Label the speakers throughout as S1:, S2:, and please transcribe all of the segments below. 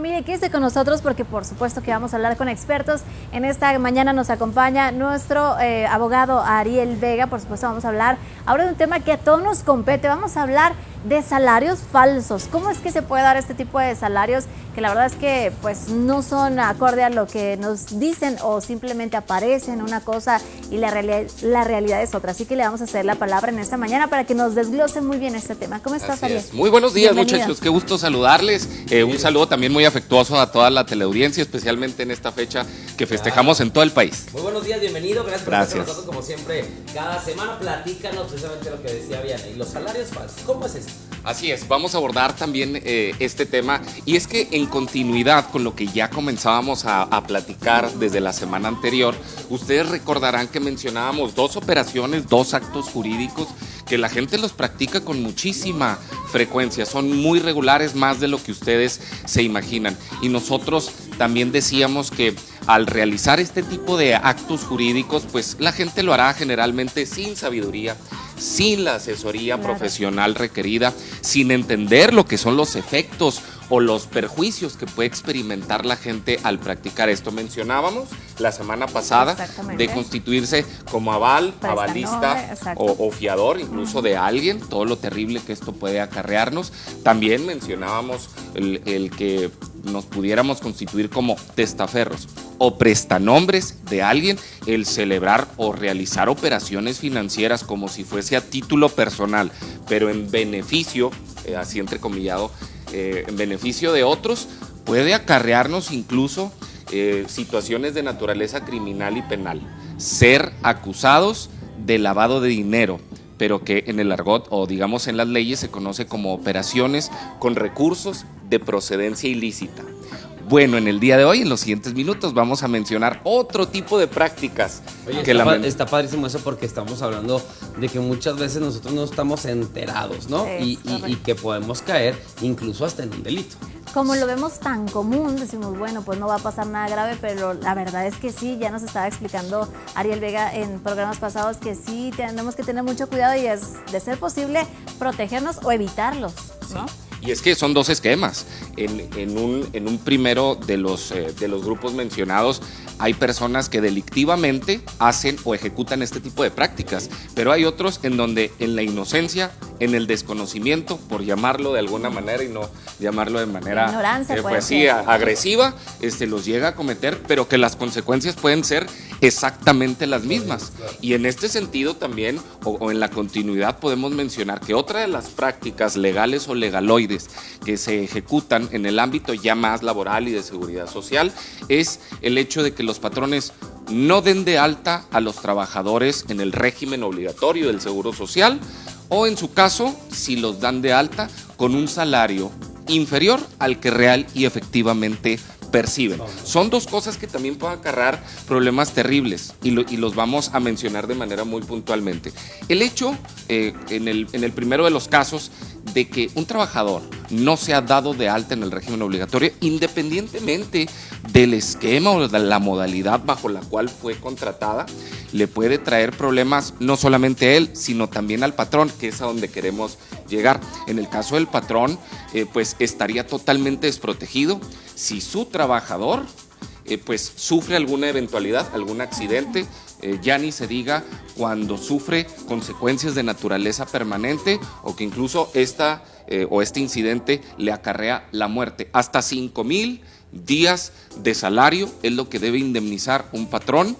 S1: familia, y quédese con nosotros porque por supuesto que vamos a hablar con expertos. En esta mañana nos acompaña nuestro abogado Ariel Vega. Por supuesto vamos a hablar ahora de un tema que a todos nos compete. Vamos a hablar de salarios falsos. ¿Cómo es que se puede dar este tipo de salarios que la verdad es que pues no son acorde a lo que nos dicen o simplemente aparecen una cosa y la realidad es otra? Así que le vamos a hacer la palabra en esta mañana para que nos desglose muy bien este tema. ¿Cómo estás, Ariel?
S2: Muy buenos días,
S1: bienvenido.
S2: Muchachos, qué gusto saludarles. Un saludo también muy afectuoso a toda la teleaudiencia, especialmente en esta fecha que festejamos en todo el país.
S3: Muy buenos días, bienvenido, gracias por estar con nosotros como siempre. Cada semana platícanos precisamente lo que decía Vianney, los salarios falsos. ¿Cómo es esto?
S2: Así es, vamos a abordar también este tema, y es que en continuidad con lo que ya comenzábamos a platicar desde la semana anterior, ustedes recordarán que mencionábamos dos operaciones, dos actos jurídicos que la gente los practica con muchísima frecuencia, son muy regulares, más de lo que ustedes se imaginan, y nosotros también decíamos que al realizar este tipo de actos jurídicos, pues la gente lo hará generalmente sin sabiduría, sin la asesoría profesional requerida, sin entender lo que son los efectos o los perjuicios que puede experimentar la gente al practicar esto. Mencionábamos la semana pasada de constituirse como aval, avalista o fiador incluso de alguien, todo lo terrible que esto puede acarrearnos. También mencionábamos el que nos pudiéramos constituir como testaferros o prestanombres de alguien, el celebrar o realizar operaciones financieras como si fuese a título personal, pero en beneficio, así entrecomillado, en beneficio de otros, puede acarrearnos incluso situaciones de naturaleza criminal y penal. Ser acusados de lavado de dinero, pero que en el argot o digamos en las leyes se conoce como operaciones con recursos de procedencia ilícita. Bueno, en el día de hoy, en los siguientes minutos, vamos a mencionar otro tipo de prácticas.
S3: Oye, está padrísimo eso, porque estamos hablando de que muchas veces nosotros no estamos enterados, ¿no? Y que podemos caer incluso hasta en un delito.
S1: Como lo vemos tan común, decimos, bueno, pues no va a pasar nada grave, pero la verdad es que sí, ya nos estaba explicando Ariel Vega en programas pasados que sí tenemos que tener mucho cuidado y es, de ser posible, protegernos o evitarlos, ¿no?
S2: Sí. Y es que son dos esquemas. En un primero de los grupos mencionados hay personas que delictivamente hacen o ejecutan este tipo de prácticas, pero hay otros en donde en la inocencia, en el desconocimiento, por llamarlo de alguna manera y no llamarlo de manera agresiva, los llega a cometer, pero que las consecuencias pueden ser exactamente las mismas. Y en este sentido también, o en la continuidad, podemos mencionar que otra de las prácticas legales o legaloides que se ejecutan en el ámbito ya más laboral y de seguridad social es el hecho de que los patrones no den de alta a los trabajadores en el régimen obligatorio del Seguro Social, o en su caso, si los dan de alta con un salario inferior al que real y efectivamente perciben. Son dos cosas que también pueden acarrear problemas terribles y los vamos a mencionar de manera muy puntualmente. El hecho, en el primero de los casos, de que un trabajador no se ha dado de alta en el régimen obligatorio, independientemente del esquema o de la modalidad bajo la cual fue contratada, le puede traer problemas no solamente a él, sino también al patrón, que es a donde queremos llegar. En el caso del patrón, pues estaría totalmente desprotegido si su trabajador pues sufre alguna eventualidad, algún accidente, ya ni se diga cuando sufre consecuencias de naturaleza permanente o que incluso este incidente le acarrea la muerte. Hasta 5,000 días de salario es lo que debe indemnizar un patrón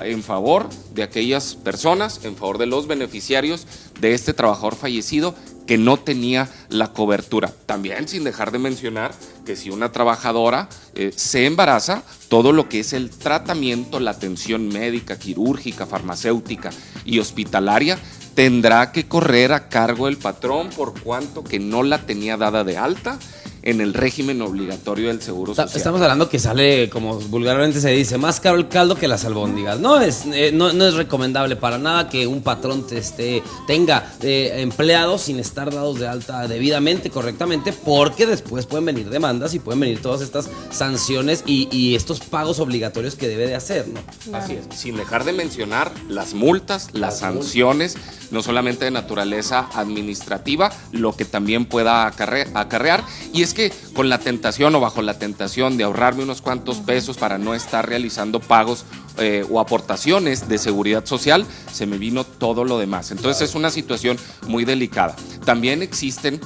S2: en favor de aquellas personas, en favor de los beneficiarios de este trabajador fallecido que no tenía la cobertura. También sin dejar de mencionar que si una trabajadora se embaraza, todo lo que es el tratamiento, la atención médica, quirúrgica, farmacéutica y hospitalaria tendrá que correr a cargo del patrón por cuanto que no la tenía dada de alta en el régimen obligatorio del Seguro Social.
S3: Estamos hablando que sale, como vulgarmente se dice, más caro el caldo que las albóndigas. No es recomendable para nada que un patrón tenga empleados sin estar dados de alta debidamente, correctamente, porque después pueden venir demandas y pueden venir todas estas sanciones y estos pagos obligatorios que debe de hacer, ¿no?
S1: Claro.
S2: Así es, sin dejar de mencionar las multas, las sanciones, no solamente de naturaleza administrativa, lo que también pueda acarrear. Y es es que con la tentación o bajo la tentación de ahorrarme unos cuantos pesos para no estar realizando pagos o aportaciones de seguridad social, se me vino todo lo demás. Entonces es una situación muy delicada. También existen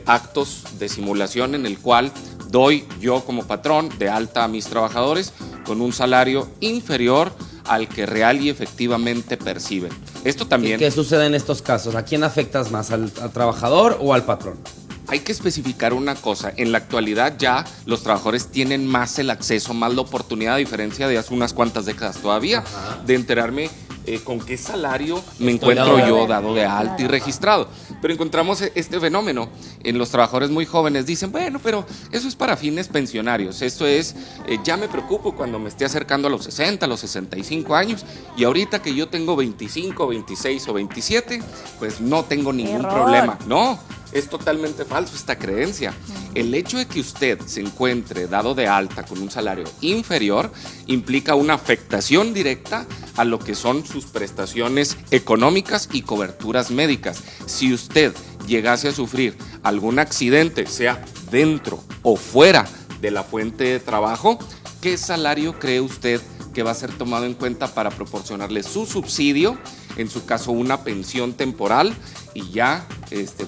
S2: actos de simulación en el cual doy yo como patrón de alta a mis trabajadores con un salario inferior al que real y efectivamente perciben. Esto también...
S3: ¿Qué sucede en estos casos? ¿A quién afectas más? ¿Al trabajador o al patrón?
S2: Hay que especificar una cosa, en la actualidad ya los trabajadores tienen más el acceso, más la oportunidad, a diferencia de hace unas cuantas décadas todavía, de enterarme con qué salario me encuentro yo dado de alta y registrado. Pero encontramos este fenómeno en los trabajadores muy jóvenes. Dicen, bueno, pero eso es para fines pensionarios. Esto es, ya me preocupo cuando me esté acercando a los 60, a los 65 años. Y ahorita que yo tengo 25, 26 o 27, pues no tengo ningún problema. No, es totalmente falso esta creencia. El hecho de que usted se encuentre dado de alta con un salario inferior implica una afectación directa a lo que son sus prestaciones económicas y coberturas médicas. Si usted llegase a sufrir algún accidente, sea dentro o fuera de la fuente de trabajo, ¿qué salario cree usted que va a ser tomado en cuenta para proporcionarle su subsidio, en su caso una pensión temporal, y ya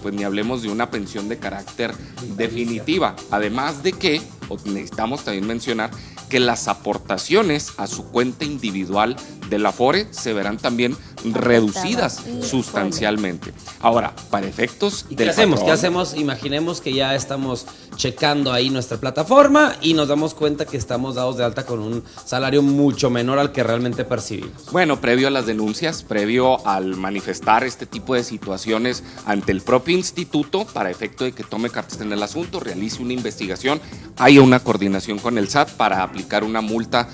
S2: pues ni hablemos de una pensión de carácter definitiva? Además de que necesitamos también mencionar que las aportaciones a su cuenta individual del Afore se verán también reducidas sustancialmente. Ahora, para efectos del patrón,
S3: ¿Qué hacemos? Imaginemos que ya estamos checando ahí nuestra plataforma y nos damos cuenta que estamos dados de alta con un salario mucho menor al que realmente percibimos.
S2: Bueno, previo a las denuncias, previo al manifestar este tipo de situaciones ante el propio instituto, para efecto de que tome cartas en el asunto, realice una investigación, haya una coordinación con el SAT para aplicar una multa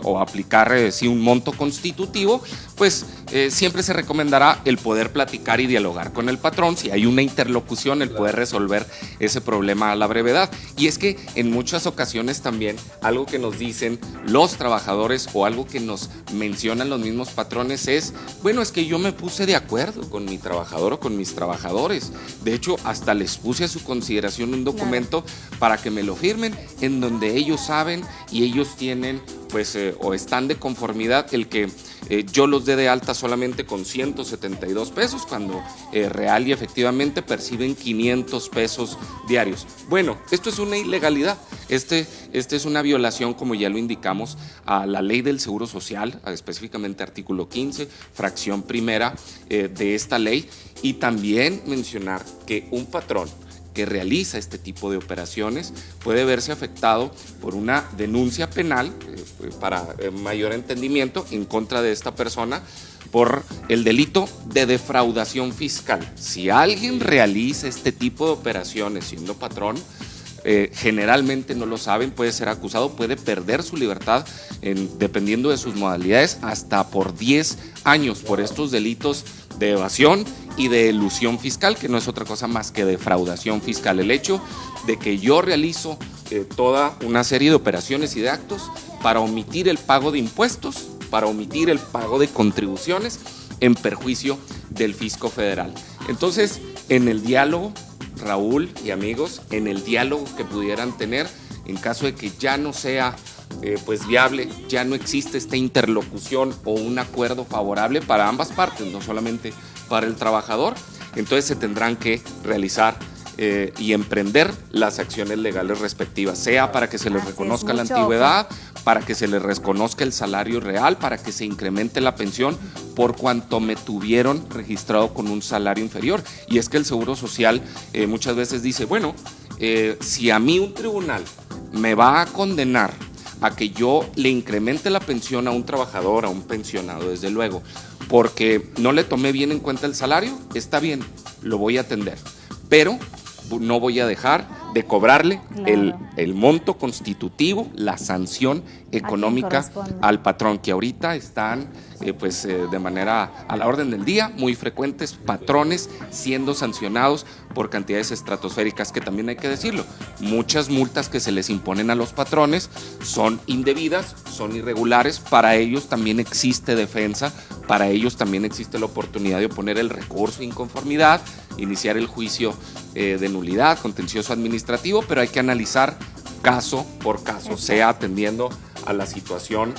S2: o aplicar un monto constitutivo, pues siempre se recomendará el poder platicar y dialogar con el patrón. Si hay una interlocución, el poder resolver ese problema a la brevedad. Y es que en muchas ocasiones también algo que nos dicen los trabajadores o algo que nos mencionan los mismos patrones es, bueno, es que yo me puse de acuerdo con mi trabajador o con mis trabajadores. De hecho, hasta les puse a su consideración un documento para que me lo firmen, en donde ellos saben y ellos tienen pues o están de conformidad el que yo los dé de alta solamente con 172 pesos cuando real y efectivamente perciben 500 pesos diarios. Bueno, esto es una ilegalidad, este es una violación, como ya lo indicamos, a la ley del Seguro Social, específicamente artículo 15, fracción primera de esta ley, y también mencionar que un patrón que realiza este tipo de operaciones puede verse afectado por una denuncia penal para mayor entendimiento en contra de esta persona por el delito de defraudación fiscal. Si alguien realiza este tipo de operaciones siendo patrón, generalmente no lo saben, puede ser acusado, puede perder su libertad dependiendo de sus modalidades hasta por 10 años por estos delitos de evasión y de elusión fiscal, que no es otra cosa más que defraudación fiscal. El hecho de que yo realizo toda una serie de operaciones y de actos para omitir el pago de impuestos, para omitir el pago de contribuciones en perjuicio del fisco federal. Entonces, en el diálogo, Raúl y amigos, en el diálogo que pudieran tener, en caso de que ya no sea pues viable, ya no existe esta interlocución o un acuerdo favorable para ambas partes, no solamente para el trabajador, entonces se tendrán que realizar y emprender las acciones legales respectivas, sea para que se les reconozca la antigüedad, para que se les reconozca el salario real, para que se incremente la pensión por cuanto me tuvieron registrado con un salario inferior. Y es que el Seguro Social muchas veces dice, bueno, si a mí un tribunal me va a condenar a que yo le incremente la pensión a un trabajador, a un pensionado, desde luego, porque no le tomé bien en cuenta el salario, está bien, lo voy a atender, pero no voy a dejar de cobrarle el monto constitutivo, la sanción económica al patrón, que ahorita están de manera a la orden del día, muy frecuentes patrones siendo sancionados por cantidades estratosféricas, que también hay que decirlo, muchas multas que se les imponen a los patrones son indebidas, son irregulares, para ellos también existe defensa, para ellos también existe la oportunidad de oponer el recurso de inconformidad, iniciar el juicio de nulidad, contencioso administrativo, pero hay que analizar caso por caso, sea atendiendo a la situación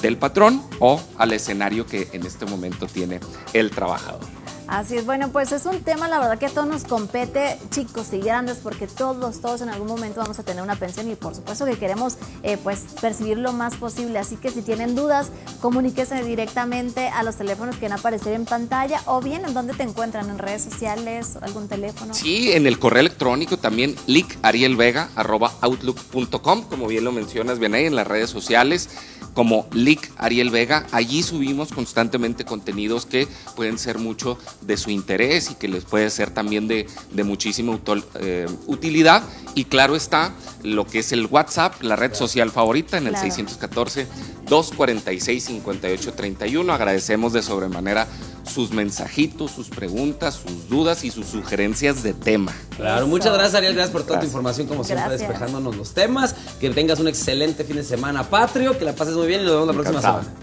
S2: del patrón o al escenario que en este momento tiene el trabajador.
S1: Así es, bueno, pues es un tema, la verdad, que a todos nos compete, chicos y grandes, porque todos en algún momento vamos a tener una pensión y por supuesto que queremos pues percibir lo más posible. Así que si tienen dudas, comuníquense directamente a los teléfonos que van a aparecer en pantalla, o bien en dónde te encuentran, en redes sociales, algún teléfono.
S2: Sí, en el correo electrónico también, licarielvega@outlook.com, como bien lo mencionas, bien ahí en las redes sociales, como Lic Ariel Vega. Allí subimos constantemente contenidos que pueden ser mucho de su interés y que les puede ser también de muchísima utilidad. Y claro está, lo que es el WhatsApp, la red social favorita, en el 614-246-5831. Agradecemos de sobremanera sus mensajitos, sus preguntas, sus dudas y sus sugerencias de tema.
S3: Claro, muchas gracias, Ariel, gracias por toda tu información, como siempre, despejándonos los temas. Que tengas un excelente fin de semana patrio, que la pases muy bien y nos vemos la próxima semana.